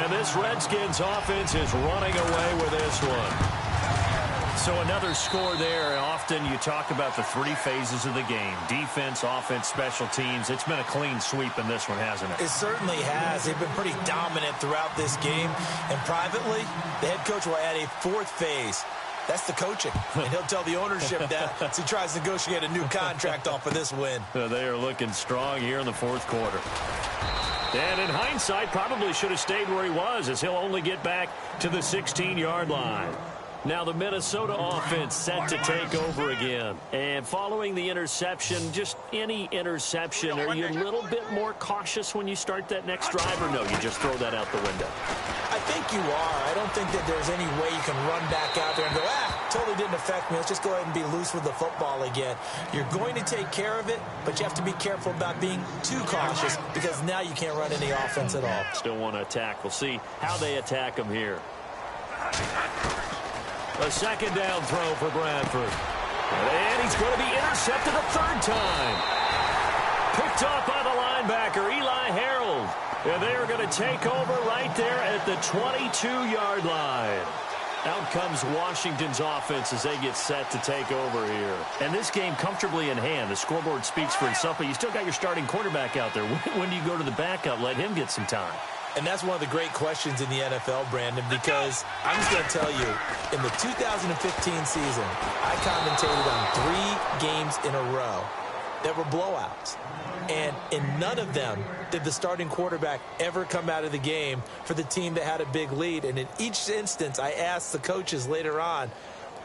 And this Redskins offense is running away with this one. So another score there. Often you talk about the 3 phases of the game. Defense, offense, special teams. It's been a clean sweep in this one, hasn't it? It certainly has. They've been pretty dominant throughout this game. And privately, the head coach will add a 4th phase. That's the coaching. And he'll tell the ownership that as he tries to negotiate a new contract off of this win. They are looking strong here in the 4th quarter. And in hindsight, probably should have stayed where he was, as he'll only get back to the 16-yard line. Now the Minnesota offense set to take over again. And following the interception, just any interception, are you a little bit more cautious when you start that next drive, or no, you just throw that out the window? I think you are. I don't think that there's any way you can run back out there and go, totally didn't affect me. Let's just go ahead and be loose with the football again. You're going to take care of it, but you have to be careful about being too cautious because now you can't run any offense at all. Still want to attack. We'll see how they attack them here. A 2nd down throw for Bradford. And he's going to be intercepted a 3rd time. Picked off by the linebacker, Eli Harold. And they are going to take over right there at the 22-yard line. Out comes Washington's offense as they get set to take over here. And this game comfortably in hand. The scoreboard speaks for itself, but you still got your starting quarterback out there. When do you go to the backup? Let him get some time. And that's one of the great questions in the NFL, Brandon, because I'm just going to tell you, in the 2015 season, I commentated on 3 games in a row that were blowouts. And in none of them did the starting quarterback ever come out of the game for the team that had a big lead. And in each instance, I asked the coaches later on,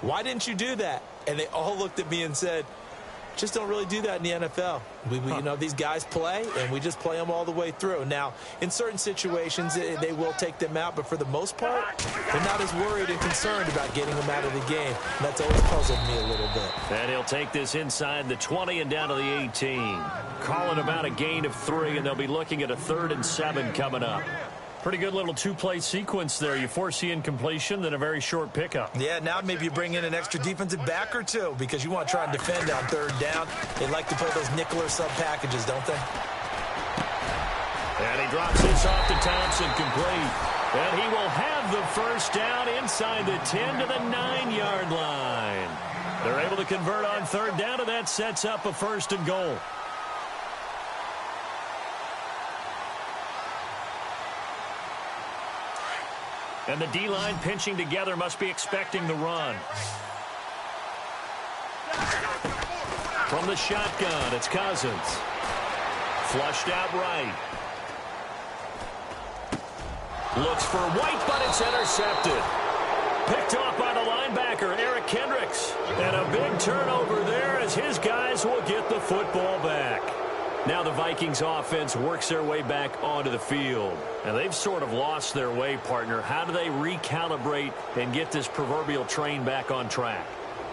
Why didn't you do that? And they all looked at me and said, just don't really do that in the NFL. You know, these guys play, and we just play them all the way through. Now, in certain situations, they will take them out, but for the most part, they're not as worried and concerned about getting them out of the game. And that's always puzzled me a little bit. And he'll take this inside the 20 and down to the 18. Calling about a gain of 3, and they'll be looking at a 3rd and 7 coming up. Pretty good little two-play sequence there. You force the incompletion, then a very short pickup. Yeah, now maybe you bring in an extra defensive back or two because you want to try and defend on 3rd down. They like to play those nickel or sub packages, don't they? And he drops this off to Thompson, complete. And he will have the first down inside the 10 to the 9-yard line. They're able to convert on 3rd down, and that sets up a 1st and goal. And the D-line pinching together, must be expecting the run. From the shotgun, it's Cousins. Flushed out right. Looks for White, but it's intercepted. Picked off by the linebacker, Eric Kendricks. And a big turnover there as his guys will get the football back. Now the Vikings offense works their way back onto the field. And they've sort of lost their way, partner. How do they recalibrate and get this proverbial train back on track?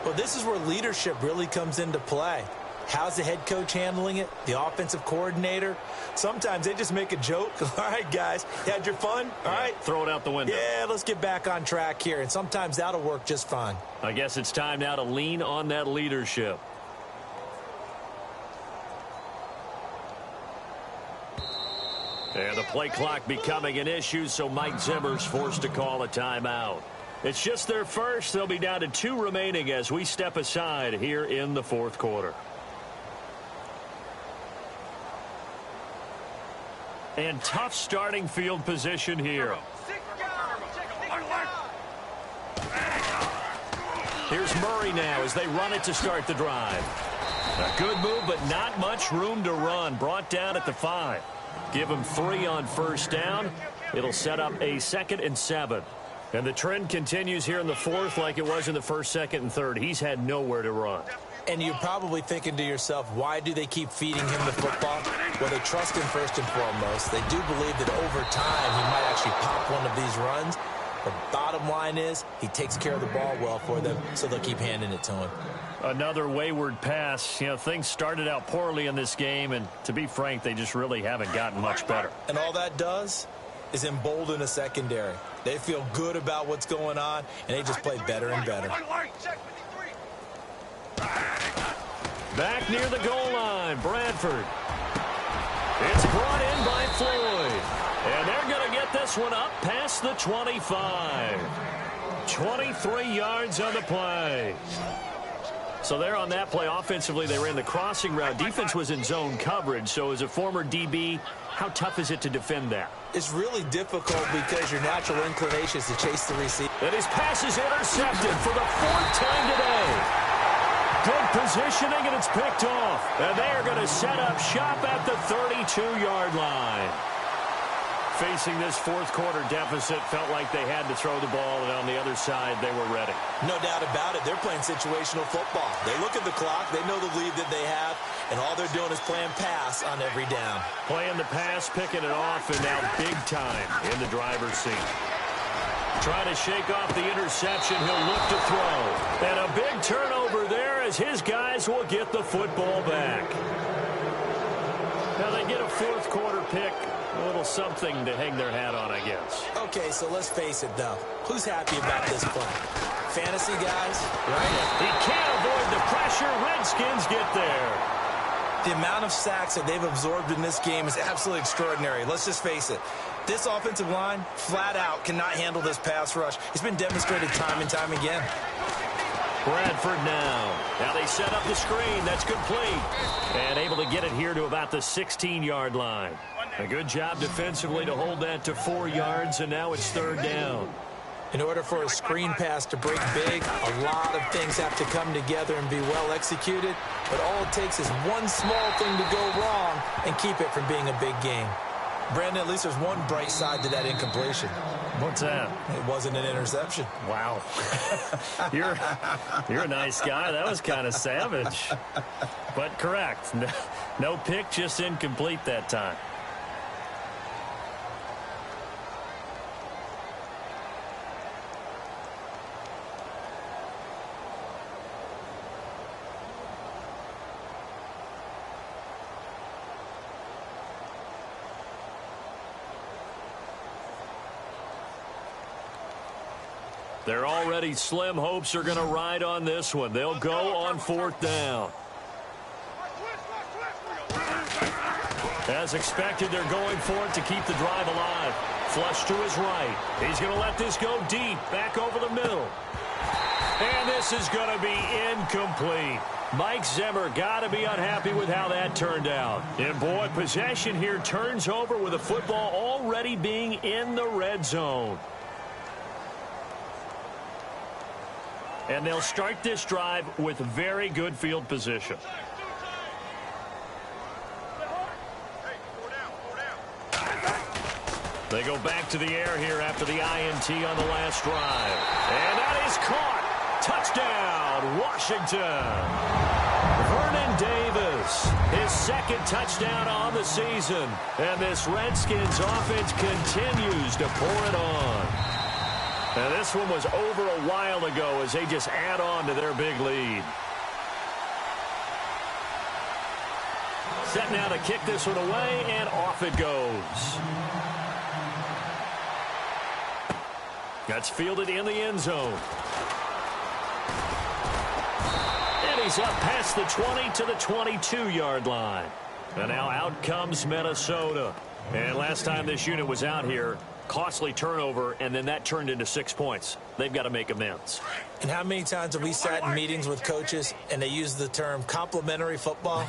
Well, this is where leadership really comes into play. How's the head coach handling it? The offensive coordinator? Sometimes they just make a joke. All right, guys, you had your fun? All right. Throw it out the window. Yeah, let's get back on track here. And sometimes that'll work just fine. I guess it's time now to lean on that leadership. And the play clock becoming an issue, so Mike Zimmer's forced to call a timeout. It's just their first. They'll be down to 2 remaining as we step aside here in the 4th quarter. And tough starting field position here. Here's Murray now as they run it to start the drive. A good move, but not much room to run. Brought down at the 5. Give him 3 on 1st down. It'll set up a 2nd and 7. And the trend continues here in the 4th like it was in the 1st, 2nd, and 3rd. He's had nowhere to run. And you're probably thinking to yourself, why do they keep feeding him the football? Well, they trust him first and foremost. They do believe that over time he might actually pop one of these runs. The bottom line is he takes care of the ball well for them, so they'll keep handing it to him. Another wayward pass. You know, things started out poorly in this game, and to be frank, they just really haven't gotten much better. And all that does is embolden a secondary. They feel good about what's going on, and they just play better and better. Back near the goal line, Bradford. It's brought in by Floyd. And they're going to get this one up past the 25. 23 yards on the play. So there on that play, offensively, they ran the crossing route. Defense was in zone coverage. So as a former DB, how tough is it to defend that? It's really difficult because your natural inclination is to chase the receiver. And his pass is intercepted for the 4th time today. Good positioning, and it's picked off. And they are going to set up shop at the 32-yard line. Facing this 4th quarter deficit, felt like they had to throw the ball, and on the other side, they were ready. No doubt about it. They're playing situational football. They look at the clock. They know the lead that they have, and all they're doing is playing pass on every down. Playing the pass, picking it off, and now big time in the driver's seat. Trying to shake off the interception. He'll look to throw. And a big turnover there as his guys will get the football back. Now they get a 4th quarter pick. A little something to hang their hat on, I guess. Okay, so let's face it, though. Who's happy about this play? Fantasy guys, right? He can't avoid the pressure. Redskins get there. The amount of sacks that they've absorbed in this game is absolutely extraordinary. Let's just face it. This offensive line, flat out, cannot handle this pass rush. It's been demonstrated time and time again. Bradford now. Now they set up the screen. That's complete. And able to get it here to about the 16-yard line. A good job defensively to hold that to 4 yards, and now it's 3rd down. In order for a screen pass to break big, a lot of things have to come together and be well executed. But all it takes is one small thing to go wrong and keep it from being a big game. Brandon, at least there's one bright side to that incompletion. What's that? It wasn't an interception. Wow. You're a nice guy. That was kind of savage. But correct. No pick, just incomplete that time. Their already slim hopes are going to ride on this one. They'll go on 4th down. As expected, they're going for it to keep the drive alive. Flush to his right. He's going to let this go deep, back over the middle. And this is going to be incomplete. Mike Zimmer got to be unhappy with how that turned out. And boy, possession here turns over with the football already being in the red zone. And they'll start this drive with very good field position. They go back to the air here after the INT on the last drive. And that is caught. Touchdown, Washington. Vernon Davis, his second touchdown on the season. And this Redskins offense continues to pour it on. Now, this one was over a while ago as they just add on to their big lead. Set now to kick this one away, and off it goes. That's fielded in the end zone. And he's up past the 20 to the 22-yard line. And now out comes Minnesota. And last time this unit was out here, costly turnover, and then that turned into 6 points. They've got to make amends. And how many times have we sat in meetings with coaches and they use the term complementary football?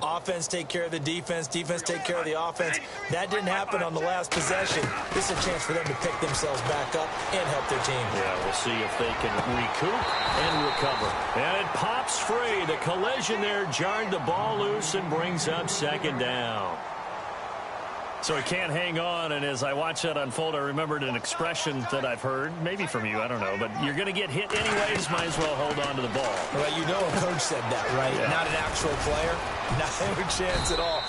Offense take care of the defense, defense take care of the offense. That didn't happen on the last possession. This is a chance for them to pick themselves back up and help their team. Yeah, we'll see if they can recoup and recover. And it pops free. The collision there jarred the ball loose and brings up 2nd down. So he can't hang on, and as I watch that unfold, I remembered an expression that I've heard, maybe from you, I don't know, but you're going to get hit anyways, might as well hold on to the ball. Right, you know a coach said that, right? Yeah. Not an actual player. Not a chance at all.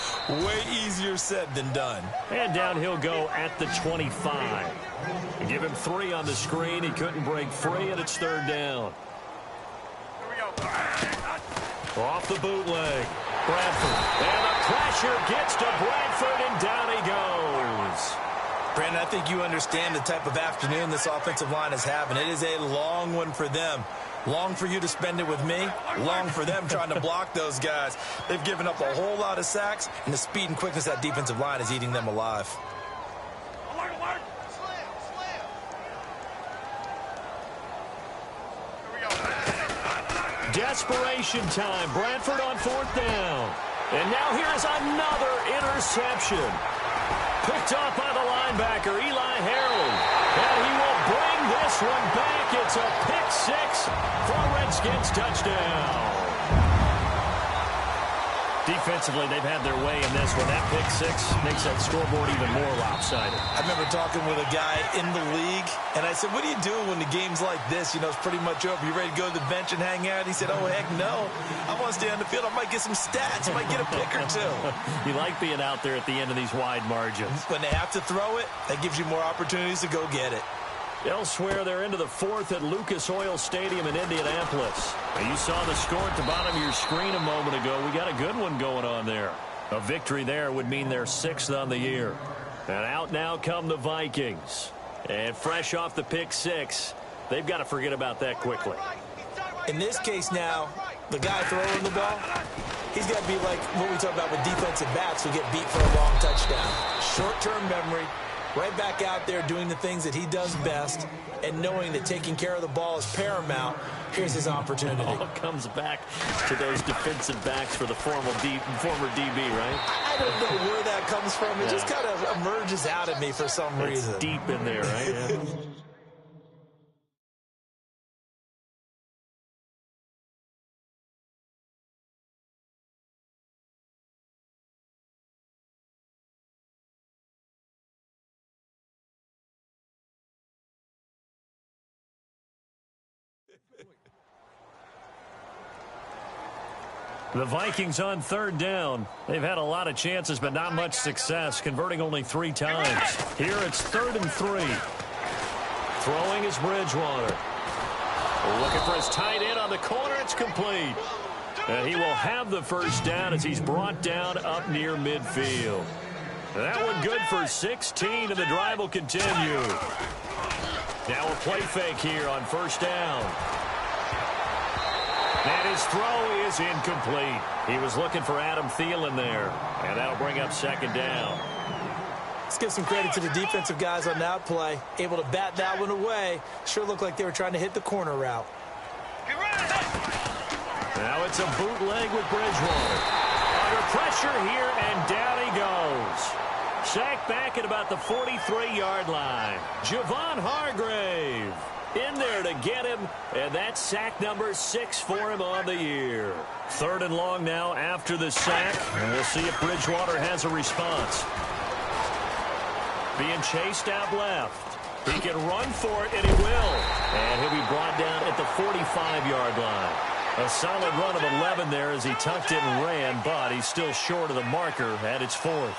Way easier said than done. And down he'll go at the 25. You give him 3 on the screen. He couldn't break free, and it's 3rd down. Off the bootleg. Bradford. And the pressure gets to Bradford, and down he goes. Brandon, I think you understand the type of afternoon this offensive line is having. It is a long one for them. Long for you to spend it with me. Long for them trying to block those guys. They've given up a whole lot of sacks, and the speed and quickness of that defensive line is eating them alive. Desperation time. Bradford on 4th down. And now here's another interception. Picked off by the linebacker, Eli Harold. And he will bring this one back. It's a pick-6 for a Redskins touchdown. Defensively, they've had their way in this one. That pick-6 makes that scoreboard even more lopsided. I remember talking with a guy in the league, and I said, what are you doing when the game's like this? You know, it's pretty much over. You ready to go to the bench and hang out? He said, oh, heck no. I want to stay on the field. I might get some stats. I might get a pick or two. You like being out there at the end of these wide margins. When they have to throw it, that gives you more opportunities to go get it. Elsewhere, they're into the 4th at Lucas Oil Stadium in Indianapolis. Now, you saw the score at the bottom of your screen a moment ago. We got a good one going on there. A victory there would mean they're 6th on the year. And out now come the Vikings. And fresh off the pick-6, they've got to forget about that quickly. In this case now, the guy throwing the ball, he's got to be like what we talk about with defensive backs who get beat for a long touchdown. Short-term memory. Right back out there doing the things that he does best and knowing that taking care of the ball is paramount. Here's his opportunity. It all comes back to those defensive backs for the former DB, right? I don't know where that comes from. It just kind of emerges out of me for some reason. It's deep in there, right? Yeah. The Vikings on third down. They've had a lot of chances, but not much success, converting only 3 times. Here it's 3rd and 3. Throwing is Bridgewater. Looking for his tight end on the corner. It's complete. And he will have the first down as he's brought down up near midfield. That one good for 16, and the drive will continue. Now a play fake here on first down. And his throw is incomplete. He was looking for Adam Thielen there, and that'll bring up 2nd down. Let's give some credit to the defensive guys on that play. Able to bat that one away. Sure looked like they were trying to hit the corner route. Now it's a bootleg with Bridgewater. Under pressure here, and down he goes. Sacked back at about the 43-yard line. Javon Hargrave in there to get him, and that's sack number 6 for him on the year. 3rd and long now after the sack, and we'll see if Bridgewater has a response. Being chased out left. He can run for it, and he will. And he'll be brought down at the 45-yard line. A solid run of 11 there as he tucked in and ran, but he's still short of the marker at its 4th.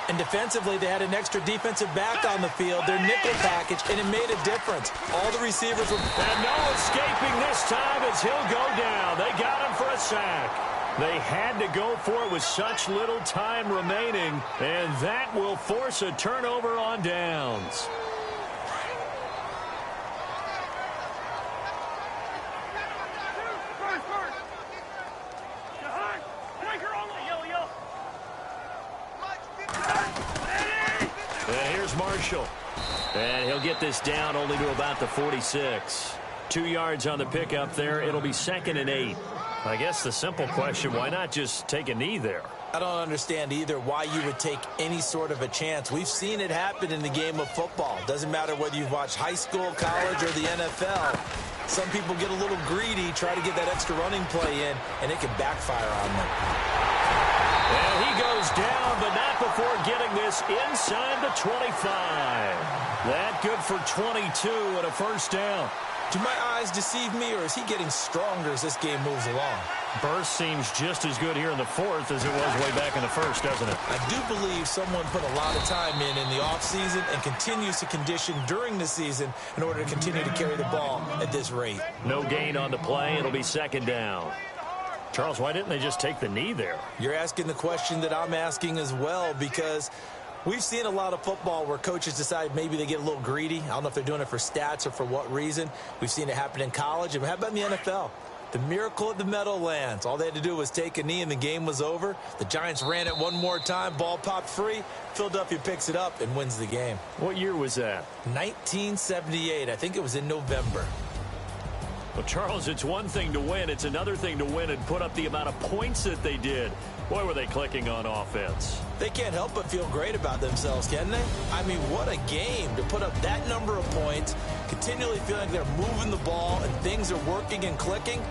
And defensively, they had an extra defensive back on the field, their nickel package, and it made a difference. All the receivers were... And no escaping this time as he'll go down. They got him for a sack. They had to go for it with such little time remaining, and that will force a turnover on downs. And here's Marshall. And he'll get this down only to about the 46. 2 yards on the pickup there. It'll be 2nd and 8. I guess the simple question, why not just take a knee there? I don't understand either why you would take any sort of a chance. We've seen it happen in the game of football. Doesn't matter whether you've watched high school, college, or the NFL. Some people get a little greedy, try to get that extra running play in, and it can backfire on them. And he goes down, but not before getting this inside the 25. That good for 22 and a first down. Do my eyes deceive me, or is he getting stronger as this game moves along? Burst seems just as good here in the 4th as it was way back in the 1st, doesn't it? I do believe someone put a lot of time in the offseason and continues to condition during the season in order to continue to carry the ball at this rate. No gain on the play. It'll be 2nd down. Charles, why didn't they just take the knee there? You're asking the question that I'm asking as well, because we've seen a lot of football where coaches decide maybe they get a little greedy. I don't know if they're doing it for stats or for what reason. We've seen it happen in college. And how about in the NFL? The miracle at the Meadowlands. All they had to do was take a knee and the game was over. The Giants ran it one more time. Ball popped free. Philadelphia picks it up and wins the game. What year was that? 1978. I think it was in November. Well, Charles, it's one thing to win. It's another thing to win and put up the amount of points that they did. Boy, were they clicking on offense. They can't help but feel great about themselves, can they? I mean, what a game to put up that number of points, continually feeling like they're moving the ball and things are working and clicking.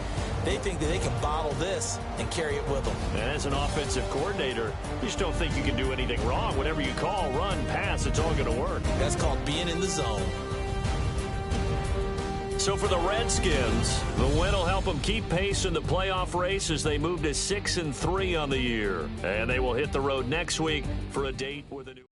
They think that they can bottle this and carry it with them. And as an offensive coordinator, you just don't think you can do anything wrong. Whatever you call, run, pass, it's all going to work. That's called being in the zone. So for the Redskins, the win will help them keep pace in the playoff race as they move to 6-3 on the year. And they will hit the road next week for a date with a new...